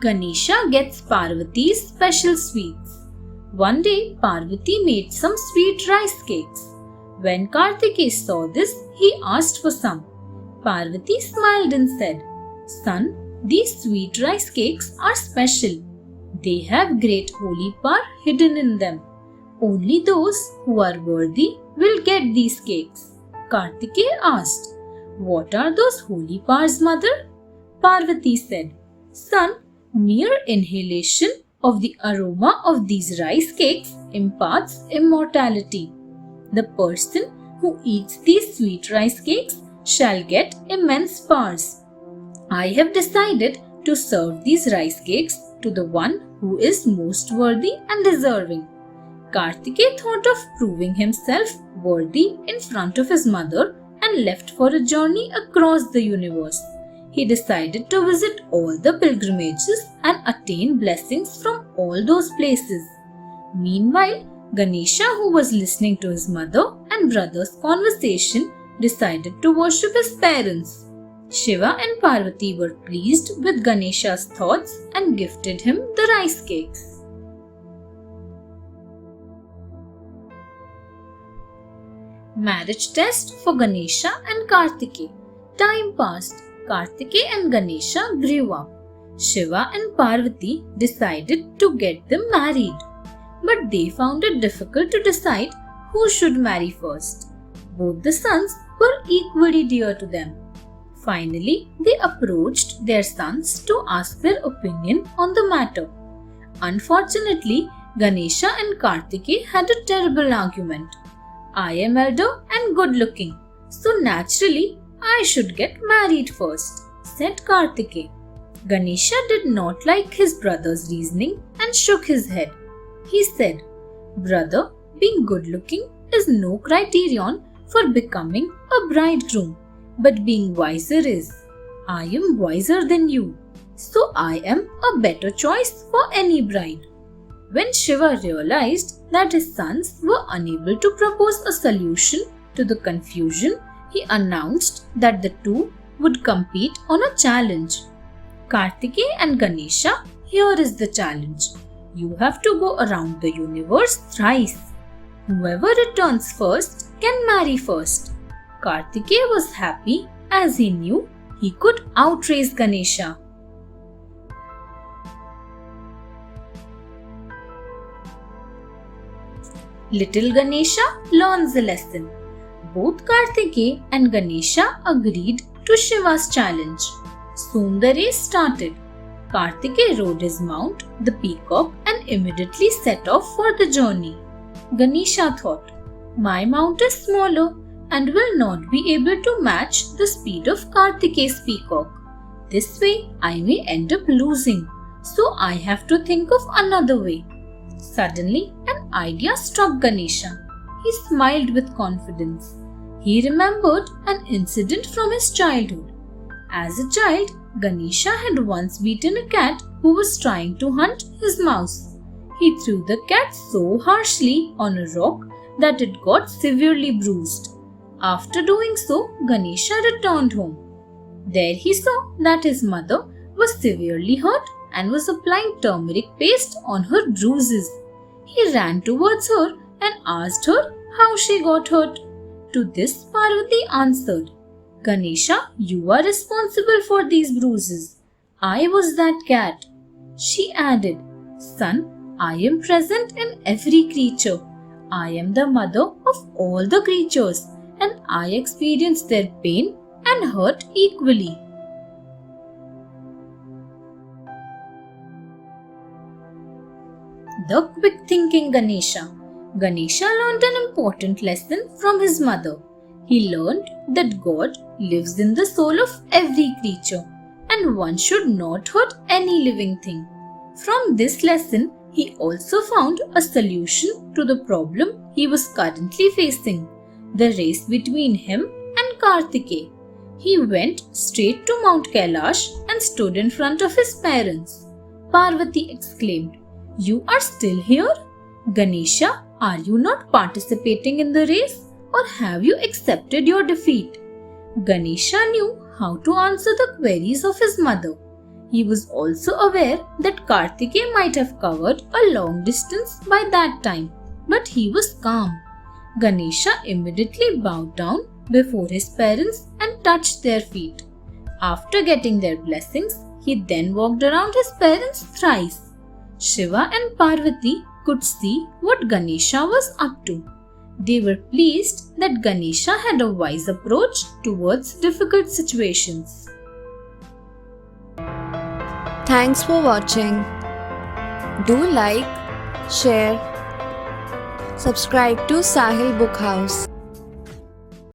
Ganesha gets Parvati's special sweets. One day, Parvati made some sweet rice cakes. When Karthikeya saw this, he asked for some. Parvati smiled and said, "Son, these sweet rice cakes are special. They have great holy power hidden in them. Only those who are worthy will get these cakes." Karthikeya asked, "What are those holy powers, mother?" Parvati said, "Son, mere inhalation of the aroma of these rice cakes imparts immortality. The person who eats these sweet rice cakes shall get immense powers. I have decided to serve these rice cakes to the one who is most worthy and deserving." Karthikeya thought of proving himself worthy in front of his mother and left for a journey across the universe. He decided to visit all the pilgrimages and attain blessings from all those places. Meanwhile, Ganesha, who was listening to his mother and brother's conversation, decided to worship his parents. Shiva and Parvati were pleased with Ganesha's thoughts and gifted him the rice cakes. Marriage test for Ganesha and Karthikeya. Time passed. Karthikeya and Ganesha grew up. Shiva and Parvati decided to get them married. But they found it difficult to decide who should marry first. Both the sons were equally dear to them. Finally, they approached their sons to ask their opinion on the matter. Unfortunately, Ganesha and Karthikeya had a terrible argument. "I am elder and good looking, so naturally I should get married first," said Karthikeya. Ganesha did not like his brother's reasoning and shook his head. He said, "Brother, being good looking is no criterion for becoming a bridegroom, but being wiser is. I am wiser than you, so I am a better choice for any bride." When Shiva realized that his sons were unable to propose a solution to the confusion, he announced that the two would compete on a challenge. "Karthikeya and Ganesha, here is the challenge. You have to go around the universe thrice. Whoever returns first can marry first." Karthikeya was happy as he knew he could outrace Ganesha. Little Ganesha learns a lesson. Both Karthikeya and Ganesha agreed to Shiva's challenge. Soon the race started. Karthikeya rode his mount, the peacock, and immediately set off for the journey. Ganesha thought, "My mount is smaller and will not be able to match the speed of Karthikeya's peacock. This way I may end up losing, so I have to think of another way." Suddenly, an idea struck Ganesha. He smiled with confidence. He remembered an incident from his childhood. As a child, Ganesha had once beaten a cat who was trying to hunt his mouse. He threw the cat so harshly on a rock that it got severely bruised. After doing so, Ganesha returned home. There he saw that his mother was severely hurt and was applying turmeric paste on her bruises. He ran towards her and asked her how she got hurt. To this, Parvati answered, "Ganesha, you are responsible for these bruises. I was that cat." She added, "Son, I am present in every creature. I am the mother of all the creatures, and I experience their pain and hurt equally." The quick thinking Ganesha. Ganesha learned an important lesson from his mother. He learned that God lives in the soul of every creature, and one should not hurt any living thing. From this lesson, he also found a solution to the problem he was currently facing, the race between him and Karthikeya. He went straight to Mount Kailash and stood in front of his parents. Parvati exclaimed, "You are still here? Ganesha, are you not participating in the race, or have you accepted your defeat?" Ganesha knew how to answer the queries of his mother. He was also aware that Karthikeya might have covered a long distance by that time, but he was calm. Ganesha immediately bowed down before his parents and touched their feet. After getting their blessings, he then walked around his parents thrice. Shiva and Parvati could see what Ganesha was up to. They were pleased that Ganesha had a wise approach towards difficult situations. Thanks for watching. Do like, share, subscribe to Sahil Book House.